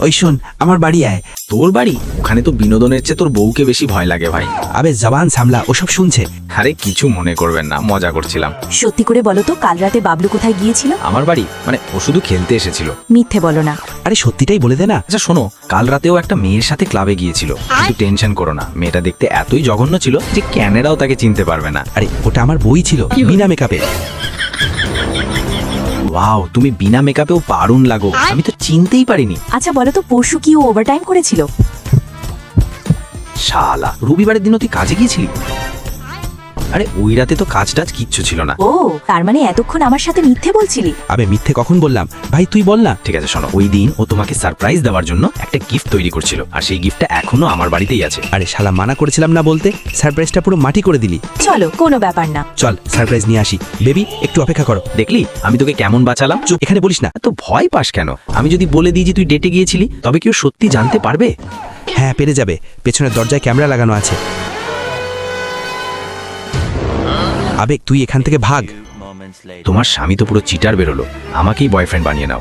ওই শোন, আমার বাড়ি আয়। তোর বাড়ি? ওখানে তো বিনোদনের চেয়ে তোর বউকে বেশি ভয় লাগে ভাই। আবে জবান সামলা, ওসব শুনছে। আরে কিছু মনে করবেন না, মজা করছিলাম। সত্যি করে বলো তো, কাল রাতে বাবলু কোথায় গিয়েছিল? আমার বাড়ি মানে ও শুধু খেলতে এসেছিল। মিথ্যে বলো না। আরে সত্যিটাই বলে দে না। আচ্ছা শোনো, কাল রাতেও একটা মেয়ের সাথে ক্লাবে গিয়েছিল, কিন্তু টেনশন করো না, মেয়েটা দেখতে এতই জঘন্য ছিল যে ক্যানেরাও তাকে চিনতে পারবে না। আরে ওটা আমার বই ছিল, বিনা মেকআপে। ওয়াও, তুমি বিনা মেকআপেও দারুণ লাগো, আমি তো চিনতেই পারিনি। আচ্ছা বলো তো, পরশু কি ও ওভারটাইম করেছিল? শালা, রবিবারের দিনও তুই কাজে গিয়েছিলি? আরে ওই রাতে তো কাজ টাজ কিচ্ছু ছিল না। ও, তার মানে এতক্ষণ আমার সাথে মিথ্যে বলছিলি? আবে মিথ্যে কখন বললাম ভাই, তুই বল না। ঠিক আছে শোনো, ওই দিন ও তোমাকে সারপ্রাইজ দেওয়ার জন্য একটা গিফট তৈরি করছিল, আর সেই গিফটটা এখনো আমার বাড়িতেই আছে। আরে শালা, মানা করেছিলাম না বলতে, সারপ্রাইজটা পুরো মাটি করে দিলি। চলো, কোনো ব্যাপার না। চল সারপ্রাইজ নিয়ে আসি। বেবি একটু অপেক্ষা করো। দেখলি আমি তোকে কেমন বাঁচালাম? চুপ, এখানে বলিস না। তো ভয় পাস কেন? আমি যদি বলে দিই যে তুই ডেটে গিয়েছিলি, তবে কেউ সত্যি জানতে পারবে? হ্যাঁ পেরে যাবে, পেছনের দরজায় ক্যামেরা লাগানো আছে। আবেগ তুই এখান থেকে ভাগ। তোমার স্বামী তো পুরো চিটার বেরোলো, আমাকেই বয়ফ্রেন্ড বানিয়ে নাও।